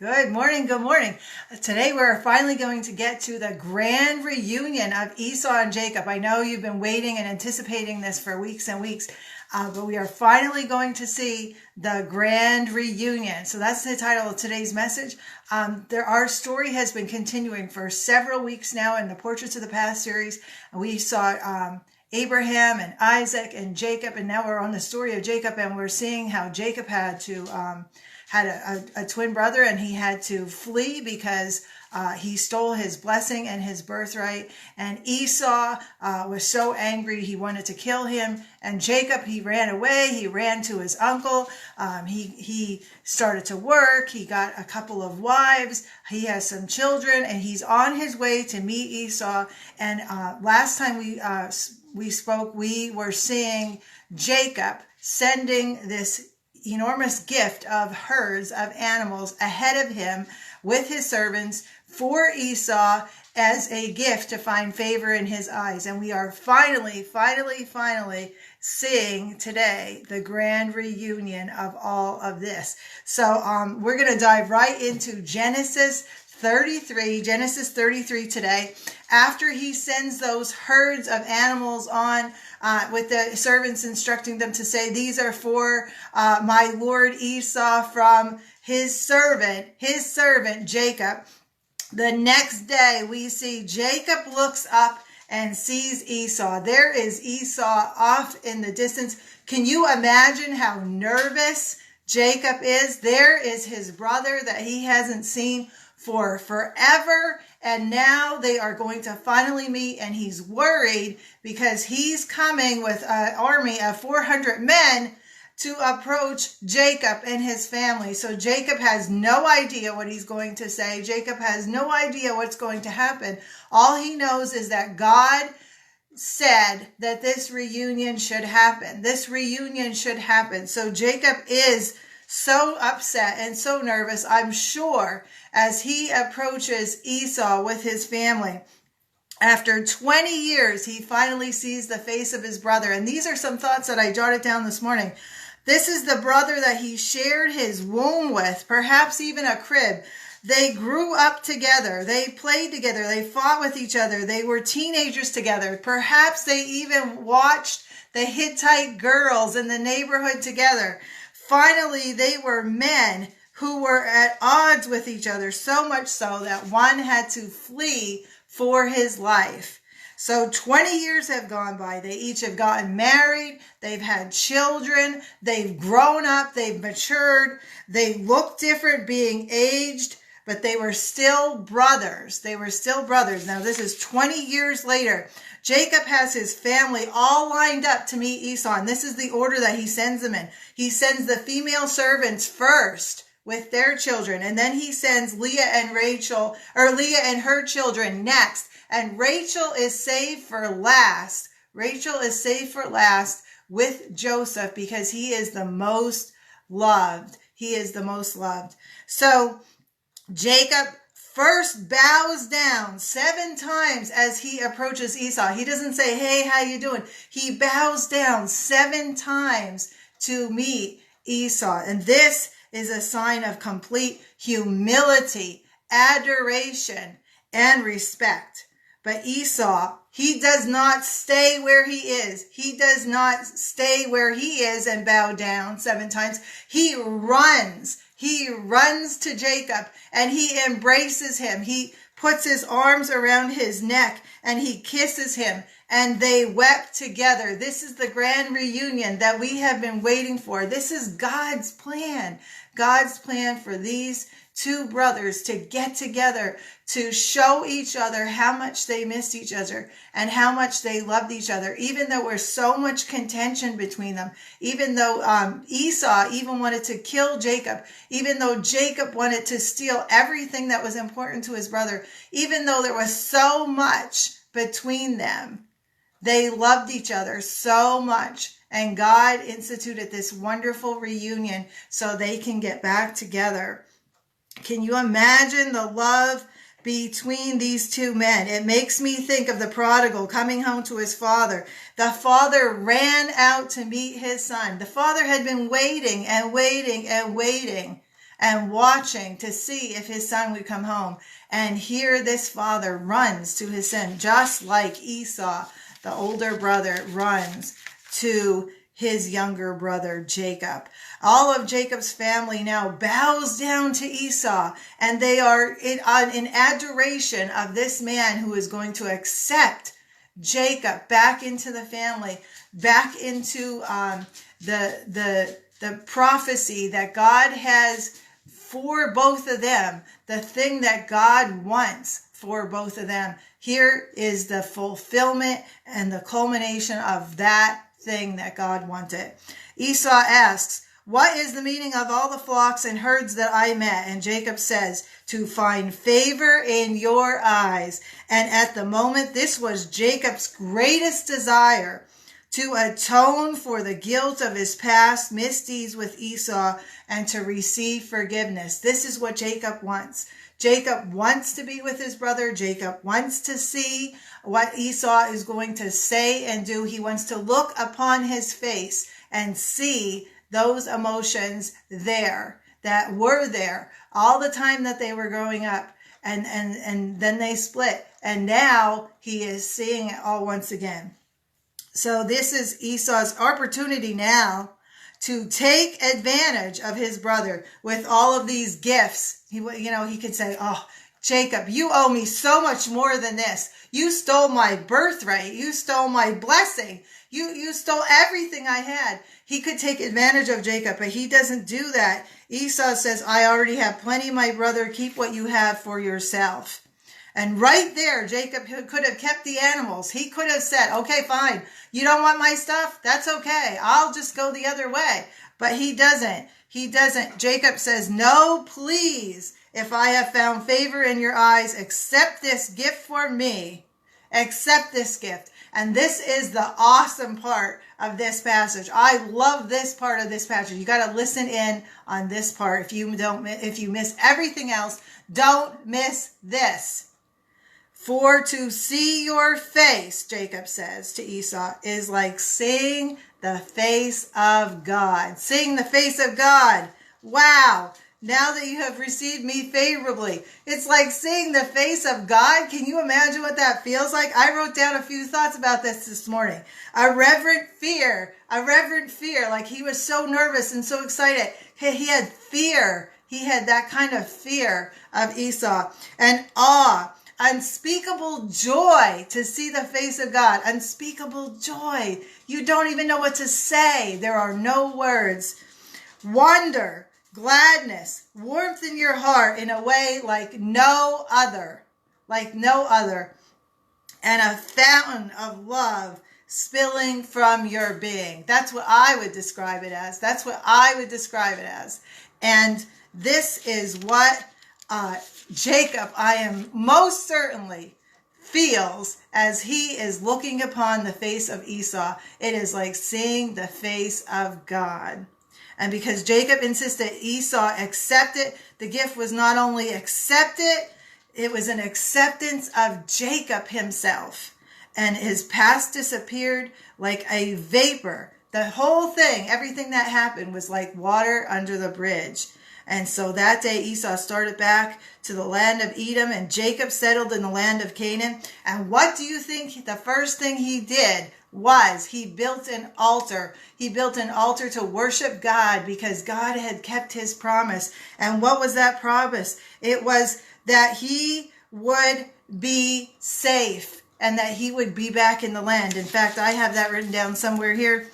Good morning. Good morning. Today we're finally going to get to the grand reunion of Esau and Jacob. I know you've been waiting and anticipating this for weeks and weeks, but we are finally going to see the grand reunion. So that's the title of today's message. Our story has been continuing for several weeks now in the Portraits of the Past series. We saw Abraham and Isaac and Jacob, and now we're on the story of Jacob, and we're seeing how Jacob had a twin brother, and he had to flee because he stole his blessing and his birthright. And Esau was so angry he wanted to kill him. And Jacob, he ran away. He ran to his uncle. He started to work. He got a couple of wives. He has some children, and he's on his way to meet Esau. And last time we spoke, we were seeing Jacob sending this enormous gift of herds of animals ahead of him with his servants for Esau as a gift to find favor in his eyes. And we are finally seeing today the grand reunion of all of this. So we're going to dive right into Genesis 33 today. After he sends those herds of animals on with the servants instructing them to say, these are for my lord Esau from his servant Jacob. The next day we see Jacob looks up and sees Esau. There is Esau off in the distance. Can you imagine how nervous Jacob is? There is his brother that he hasn't seen for forever, and now they are going to finally meet, and he's worried because he's coming with an army of 400 men to approach Jacob and his family. So Jacob has no idea what he's going to say. Jacob has no idea what's going to happen. All he knows is that God said that this reunion should happen. This reunion should happen. So Jacob is so upset and so nervous, I'm sure, as he approaches Esau with his family. After 20 years, he finally sees the face of his brother. And these are some thoughts that I jotted down this morning. This is the brother that he shared his womb with, perhaps even a crib. They grew up together. They played together. They fought with each other. They were teenagers together. Perhaps they even watched the Hittite girls in the neighborhood together. Finally, they were men who were at odds with each other, so much so that one had to flee for his life. So 20 years have gone by. They each have gotten married. They've had children. They've grown up. They've matured. They look different being aged, but they were still brothers. They were still brothers. Now, this is 20 years later. Jacob has his family all lined up to meet Esau, and this is the order that he sends them in. He sends the female servants first with their children, and then he sends Leah and her children next. And Rachel is saved for last. Rachel is saved for last with Joseph because he is the most loved. He is the most loved. So Jacob first bows down 7 times as he approaches Esau. He doesn't say, hey, how you doing? He bows down 7 times to meet Esau. And this is a sign of complete humility, adoration, and respect. But Esau, he does not stay where he is. He does not stay where he is and bow down 7 times. He runs. He runs to Jacob and he embraces him. He puts his arms around his neck and he kisses him, and they wept together. This is the grand reunion that we have been waiting for. This is God's plan. God's plan for these 2 brothers to get together, to show each other how much they missed each other and how much they loved each other, even though there's so much contention between them, even though Esau even wanted to kill Jacob, even though Jacob wanted to steal everything that was important to his brother, even though there was so much between them. They loved each other so much, and God instituted this wonderful reunion so they can get back together. Can you imagine the love between these 2 men? It makes me think of the prodigal coming home to his father. The father ran out to meet his son. The father had been waiting and waiting and waiting and watching to see if his son would come home. And here this father runs to his son, just like Esau, the older brother, runs to his younger brother Jacob. All of Jacob's family now bows down to Esau, and they are in adoration of this man who is going to accept Jacob back into the family, back into the prophecy that God has for both of them, the thing that God wants for both of them. Here is the fulfillment and the culmination of that thing that God wanted. Esau asks, "What is the meaning of all the flocks and herds that I met?" And Jacob says, "To find favor in your eyes." And at the moment, this was Jacob's greatest desire, to atone for the guilt of his past misdeeds with Esau and to receive forgiveness. This is what Jacob wants. Jacob wants to be with his brother. Jacob wants to see what Esau is going to say and do. He wants to look upon his face and see those emotions there that were there all the time that they were growing up. And then they split. And now he is seeing it all once again. So this is Esau's opportunity now to take advantage of his brother with all of these gifts. He could say, "Oh, Jacob, you owe me so much more than this. You stole my birthright. You stole my blessing. You stole everything I had." He could take advantage of Jacob, but he doesn't do that. Esau says, "I already have plenty, my brother. Keep what you have for yourself." And right there, Jacob could have kept the animals. He could have said, "Okay, fine. You don't want my stuff? That's okay. I'll just go the other way." But he doesn't. He doesn't. Jacob says, "No, please. If I have found favor in your eyes, accept this gift for me. Accept this gift." And this is the awesome part of this passage. I love this part of this passage. You got to listen in on this part. If you miss everything else, don't miss this. "For to see your face," Jacob says to Esau, "is like seeing the face of God." Seeing the face of God. Wow. Now that you have received me favorably, it's like seeing the face of God. Can you imagine what that feels like? I wrote down a few thoughts about this morning. A reverent fear, like he was so nervous and so excited. He had fear. He had that kind of fear of Esau. And awe. Unspeakable joy to see the face of God. Unspeakable joy. You don't even know what to say. There are no words. Wonder, gladness, warmth in your heart in a way like no other. Like no other. And a fountain of love spilling from your being. That's what I would describe it as. That's what I would describe it as. And this is what Jacob, I am most certainly, feels as he is looking upon the face of Esau. It is like seeing the face of God. And because Jacob insisted Esau accept it, the gift was not only accepted, it was an acceptance of Jacob himself. And his past disappeared like a vapor. The whole thing, everything that happened was like water under the bridge. And so that day Esau started back to the land of Edom, and Jacob settled in the land of Canaan. And what do you think the first thing he did was? He built an altar. He built an altar to worship God because God had kept his promise. And what was that promise? It was that he would be safe and that he would be back in the land. In fact, I have that written down somewhere here.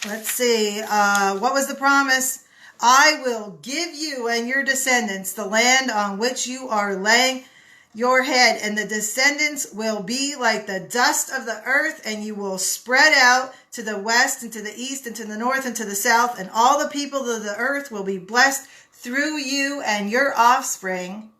Let's see, what was the promise? "I will give you and your descendants the land on which you are laying your head, and the descendants will be like the dust of the earth, and you will spread out to the west and to the east and to the north and to the south, and all the people of the earth will be blessed through you and your offspring.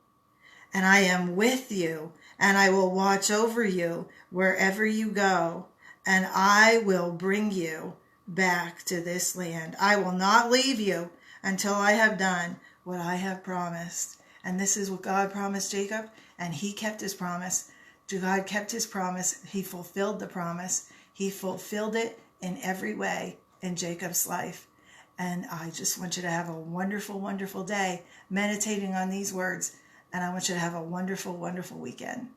And I am with you, and I will watch over you wherever you go, and I will bring you back to this land. I will not leave you until I have done what I have promised." And this is what God promised Jacob, and he kept his promise. God kept his promise. He fulfilled the promise. He fulfilled it in every way in Jacob's life. And I just want you to have a wonderful, wonderful day meditating on these words. And I want you to have a wonderful, wonderful weekend.